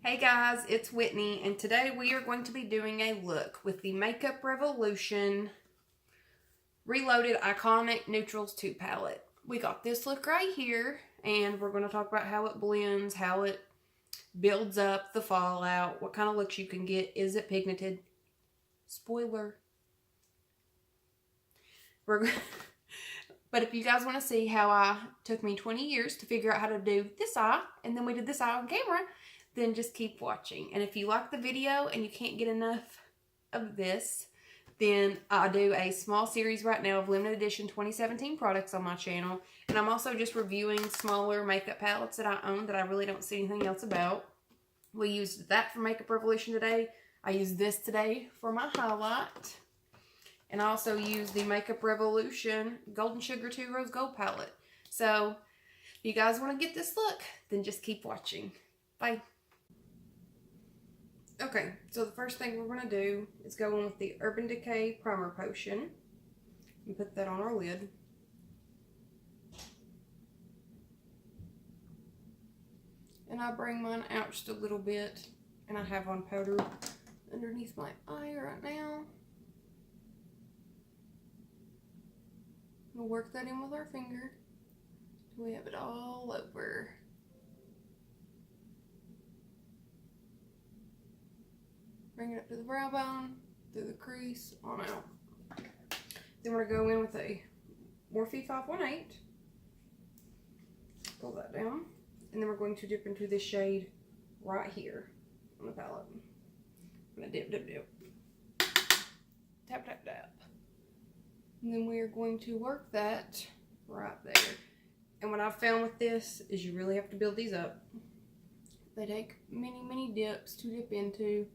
Hey guys, it's Whitney, and today we are going to be doing a look with the Makeup Revolution Reloaded Iconic Neutrals 2 palette. We got this look right here, and we're going to talk about how it blends, how it builds up the fallout, what kind of looks you can get. Is it pigmented? Spoiler. But if you guys want to see how took me 20 years to figure out how to do this eye, and then we did this eye on camera, then just keep watching. And if you like the video and you can't get enough of this, then I do a small series right now of limited edition 2017 products on my channel. And I'm also just reviewing smaller makeup palettes that I own that I really don't see anything else about. We used that for Makeup Revolution today. I used this today for my highlight. And I also used the Makeup Revolution Golden Sugar 2 Rose Gold palette. So if you guys want to get this look, then just keep watching. Bye. Okay, so the first thing we're going to do is go in with the Urban Decay Primer Potion and put that on our lid. And I bring mine out just a little bit, and I have on powder underneath my eye right now. We'll work that in with our finger till we have it all over. Bring it up to the brow bone, through the crease, on out. Then we're going to go in with a Morphe 518. Pull that down. And then we're going to dip into this shade right here on the palette. I'm going to dip, dip, dip. Tap, tap, tap. And then we are going to work that right there. And what I've found with this is you really have to build these up. They take many, many dips to dip into.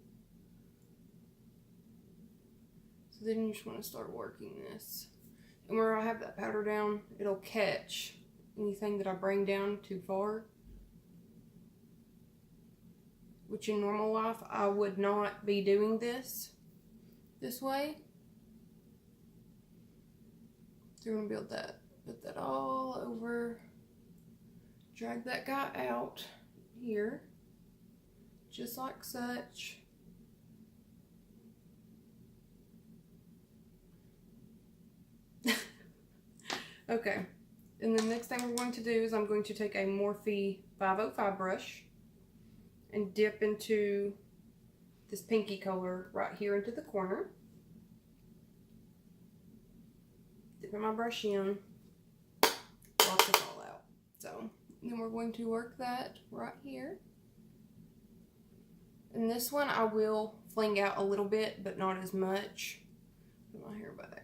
So then you just want to start working this. And where I have that powder down, it'll catch anything that I bring down too far. Which in normal life, I would not be doing this way. So we're going to build that. Put that all over. Drag that guy out here. Just like such. Okay, and the next thing we're going to do is I'm going to take a Morphe 505 brush and dip into this pinky color right here into the corner. Dipping my brush in, lock it all out. So, then we're going to work that right here. And this one I will fling out a little bit, but not as much. Put my hair back.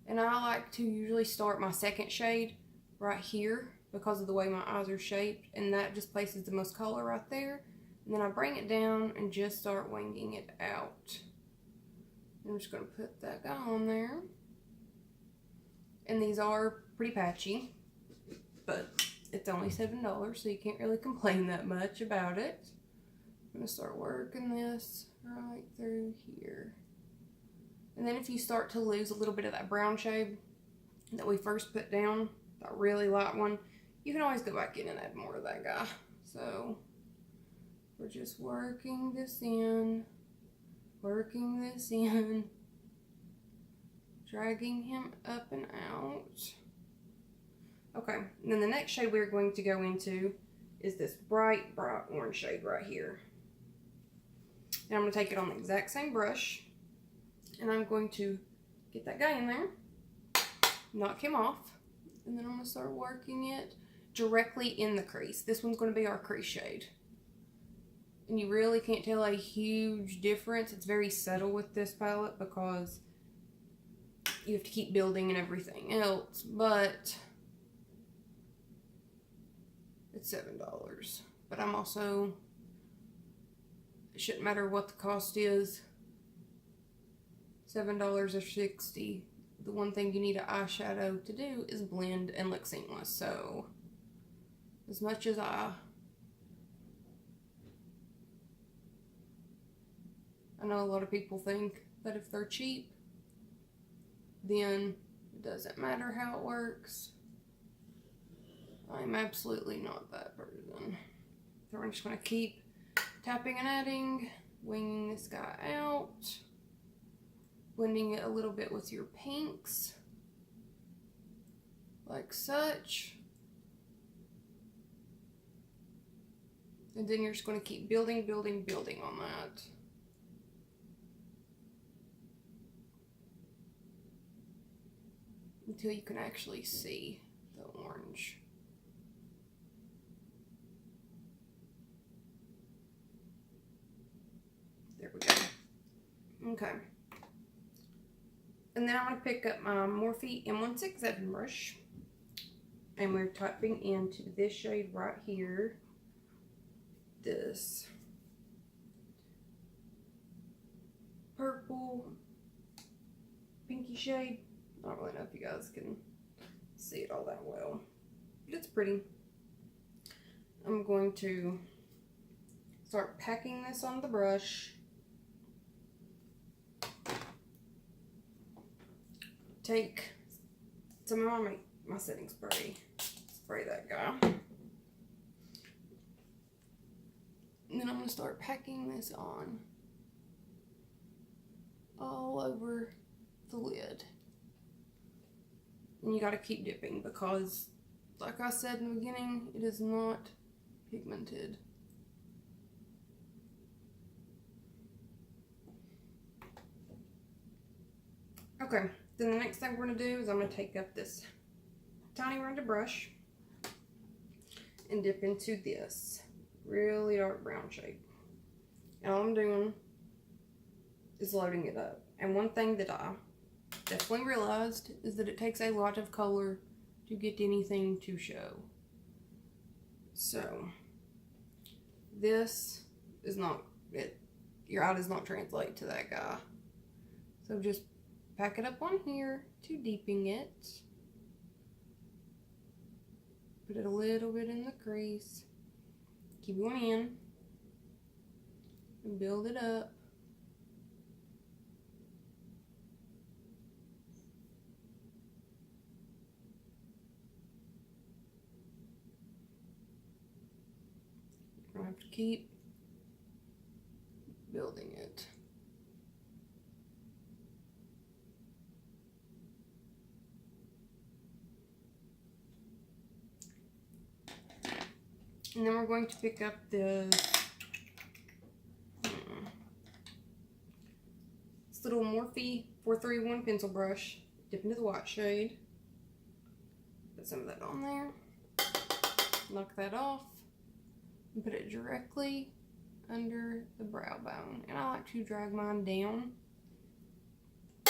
And I like to usually start my second shade right here because of the way my eyes are shaped. And that just places the most color right there. And then I bring it down and just start winging it out. I'm just going to put that guy on there. And these are pretty patchy. But it's only $7, so you can't really complain that much about it. I'm going to start working this right through here. And then if you start to lose a little bit of that brown shade that we first put down, that really light one, you can always go back in and add more of that guy. So we're just working this in, dragging him up and out. Okay, and then the next shade we're going to go into is this bright, bright orange shade right here. And I'm going to take it on the exact same brush. And I'm going to get that guy in there, knock him off, and then I'm going to start working it directly in the crease. This one's going to be our crease shade. And you really can't tell a huge difference. It's very subtle with this palette because you have to keep building and everything else, but it's $7. But I'm also, it shouldn't matter what the cost is. $7 or $60. The one thing you need an eyeshadow to do is blend and look seamless. So, as much as I know a lot of people think that if they're cheap, then it doesn't matter how it works. I'm absolutely not that person. So we're just going to keep tapping and adding, winging this guy out, blending it a little bit with your pinks, like such. And then you're just going to keep building, building, building on that. Until you can actually see the orange. There we go. Okay. And then I'm going to pick up my Morphe M167 brush. And we're typing into this shade right here. This purple, pinky shade. I don't really know if you guys can see it all that well, but it's pretty. I'm going to start packing this on the brush. Take some of my setting spray. Spray that guy. And then I'm going to start packing this on all over the lid. And you got to keep dipping because, like I said in the beginning, it is not pigmented. Okay, then the next thing we're going to do is I'm going to take up this tiny rounded brush and dip into this really dark brown shade. And all I'm doing is loading it up. And one thing that I definitely realized is that it takes a lot of color to get anything to show. So this is not it. Your eye does not translate to that guy. So just pack it up on here to deepen it. Put it a little bit in the crease. Keep going in and build it up. You're gonna have to keep building it. And then we're going to pick up this little Morphe 431 pencil brush, dip into the white shade, put some of that on there, knock that off, and put it directly under the brow bone. And I like to drag mine down,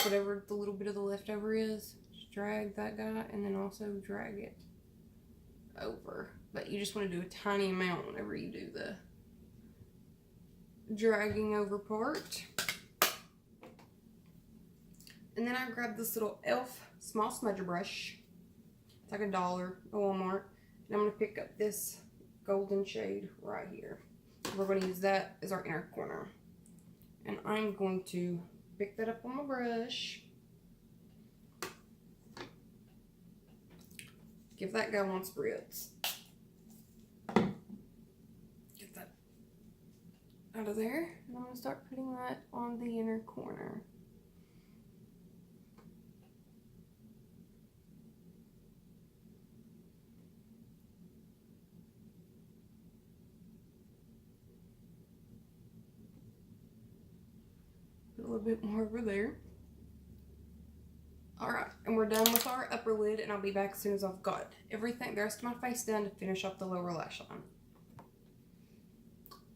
whatever the little bit of the leftover is, just drag that guy and then also drag it over. But you just want to do a tiny amount whenever you do the dragging over part. And then I grabbed this little e.l.f. small smudger brush. It's like $1 at Walmart. And I'm going to pick up this golden shade right here. We're going to use that as our inner corner. And I'm going to pick that up on my brush. Give that guy one spritz. Get that out of there. And I'm going to start putting that on the inner corner. Put a little bit more over there. Alright, and we're done with our upper lid, and I'll be back as soon as I've got everything, the rest of my face done to finish off the lower lash line.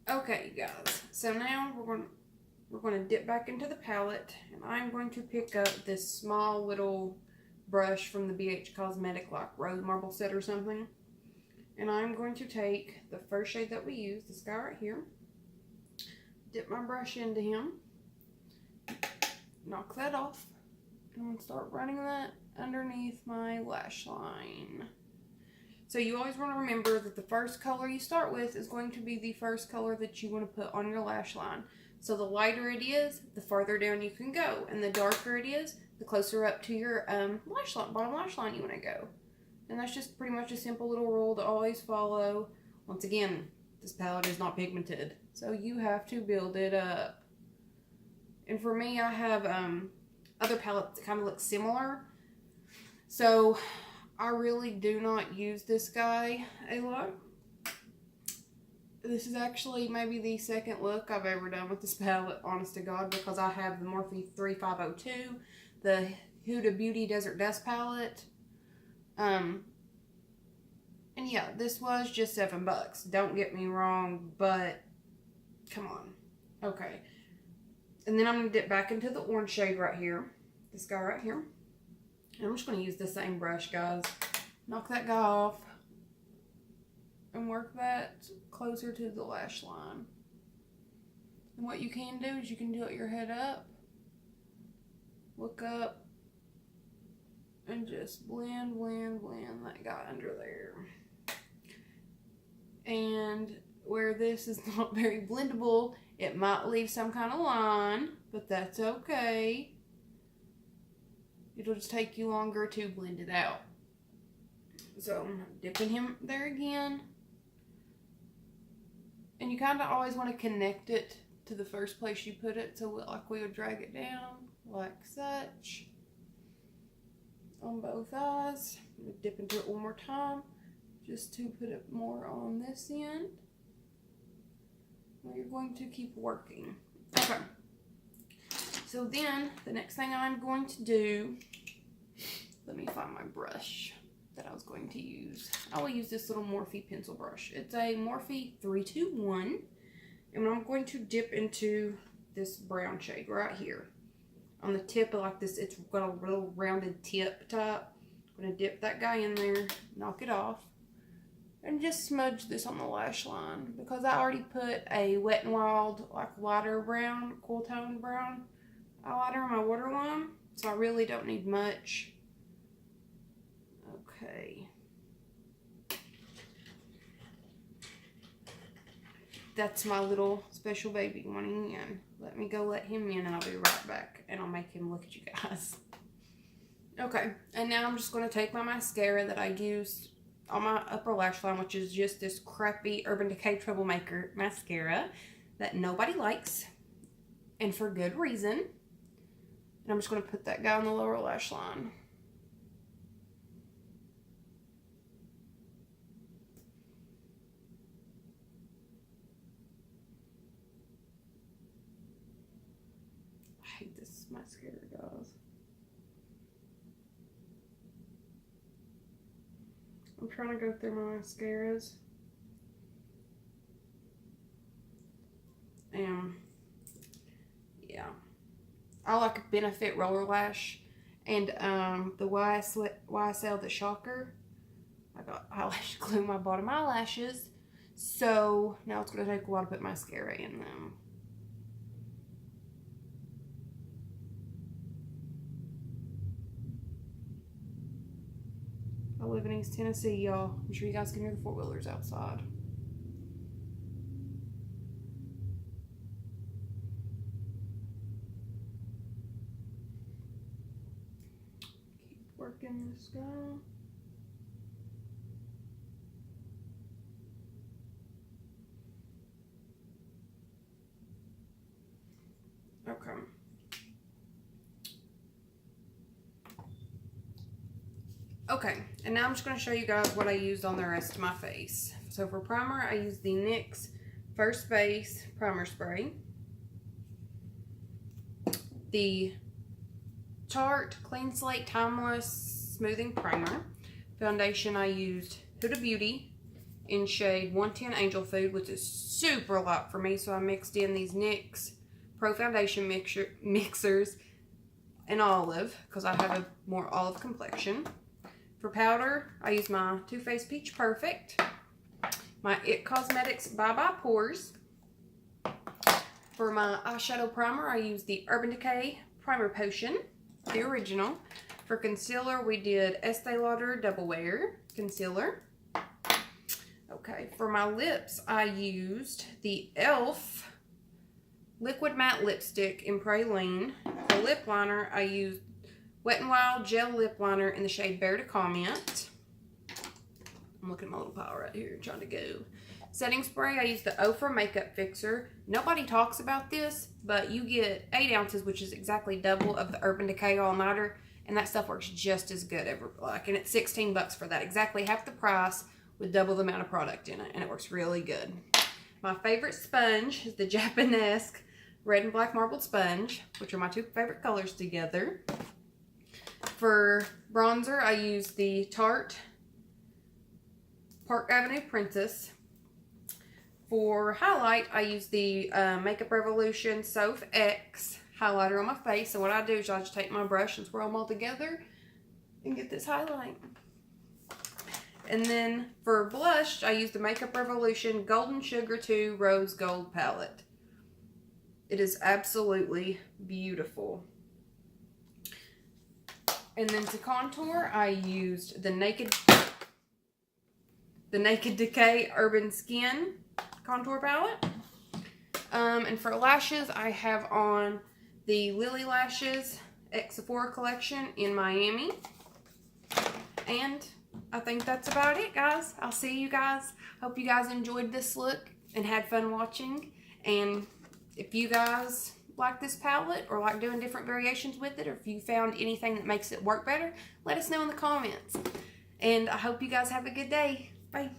Okay, you guys, so now we're going to dip back into the palette, and I'm going to pick up this small little brush from the BH Cosmetic, like Rose Marble Set or something, and I'm going to take the first shade that we use, this guy right here, dip my brush into him, knock that off. I'm going to start running that underneath my lash line. So you always want to remember that the first color you start with is going to be the first color that you want to put on your lash line. So the lighter it is, the farther down you can go. And the darker it is, the closer up to your lash line, bottom lash line you want to go. And that's just pretty much a simple little rule to always follow. Once again, This palette is not pigmented. So you have to build it up. And for me, I have other palettes that kind of look similar. So I really do not use this guy a lot. This is actually maybe the second look I've ever done with this palette, honest to God, because I have the Morphe 3502, the Huda Beauty Desert Dust palette. And yeah, this was just $7. Don't get me wrong, but come on. Okay. And then I'm going to dip back into the orange shade right here. This guy right here. And I'm just going to use the same brush, guys. Knock that guy off. And work that closer to the lash line. And what you can do is you can tilt your head up. Look up. And just blend that guy under there. And where this is not very blendable, it might leave some kind of line, but that's okay. It'll just take you longer to blend it out. So I'm dipping him there again. And you kind of always want to connect it to the first place you put it. So like we would drag it down like such on both eyes. I'm going to dip into it one more time just to put it more on this end. Well, you're going to keep working. Okay. So then the next thing I'm going to do, let me find my brush that I was going to use. I will use this little Morphe pencil brush. It's a Morphe 321. And I'm going to dip into this brown shade right here. On the tip of like this, it's got a little rounded tip top. I'm going to dip that guy in there, knock it off. And just smudge this on the lash line. Because I already put a Wet n Wild, like lighter brown, cool tone brown eyeliner on my waterline. So I really don't need much. Okay. That's my little special baby wanting in. Let me go let him in and I'll be right back. And I'll make him look at you guys. Okay. And now I'm just going to take my mascara that I used on my upper lash line, which is just this crappy Urban Decay Troublemaker mascara that nobody likes. And for good reason. And I'm just going to put that guy on the lower lash line. I hate this mascara, guys. I'm trying to go through my mascaras. And yeah. I like a Benefit Roller Lash and the YSL The Shocker. I got eyelash glue in my bottom eyelashes. So now it's going to take a while to put mascara in them. I live in East Tennessee, y'all. I'm sure you guys can hear the four-wheelers outside. Keep working this guy. Okay. Okay, and now I'm just going to show you guys what I used on the rest of my face. So for primer, I used the NYX First Base Primer Spray. The Tarte Clean Slate Timeless Smoothing Primer. Foundation, I used Huda Beauty in shade 110 Angel Food, which is super light for me. So I mixed in these NYX Pro Foundation mixers in olive, because I have a more olive complexion. For powder, I use my Too Faced Peach Perfect, my IT Cosmetics Bye Bye Pores. For my eyeshadow primer, I use the Urban Decay Primer Potion, the original. For concealer, we did Estee Lauder Double Wear Concealer. Okay, for my lips, I used the e.l.f. Liquid Matte Lipstick in Praline. For lip liner, I used Wet n Wild Gel Lip Liner in the shade Bear to Comment. I'm looking at my little pile right here trying to go. setting spray, I use the Ofra Makeup Fixer. Nobody talks about this, but you get 8 ounces, which is exactly double of the Urban Decay All Nighter, and that stuff works just as good. And it's $16 for that, exactly half the price with double the amount of product in it, and it works really good. My favorite sponge is the Japanesque Red and Black Marbled Sponge, which are my 2 favorite colors together. For bronzer, I use the Tarte Park Avenue Princess. For highlight, I use the Makeup Revolution Soph X highlighter on my face. So what I do is I just take my brush and swirl them all together and get this highlight. And then for blush, I use the Makeup Revolution Golden Sugar 2 Rose Gold Palette. It is absolutely beautiful. And then to contour, I used the Naked Decay Urban Skin contour palette. And for lashes, I have on the Lily Lashes X Sephora collection in Miami. And I think that's about it, guys. I'll see you guys. Hope you guys enjoyed this look and had fun watching. And if you guys like this palette or like doing different variations with it, or if you found anything that makes it work better, let us know in the comments. And I hope you guys have a good day. Bye.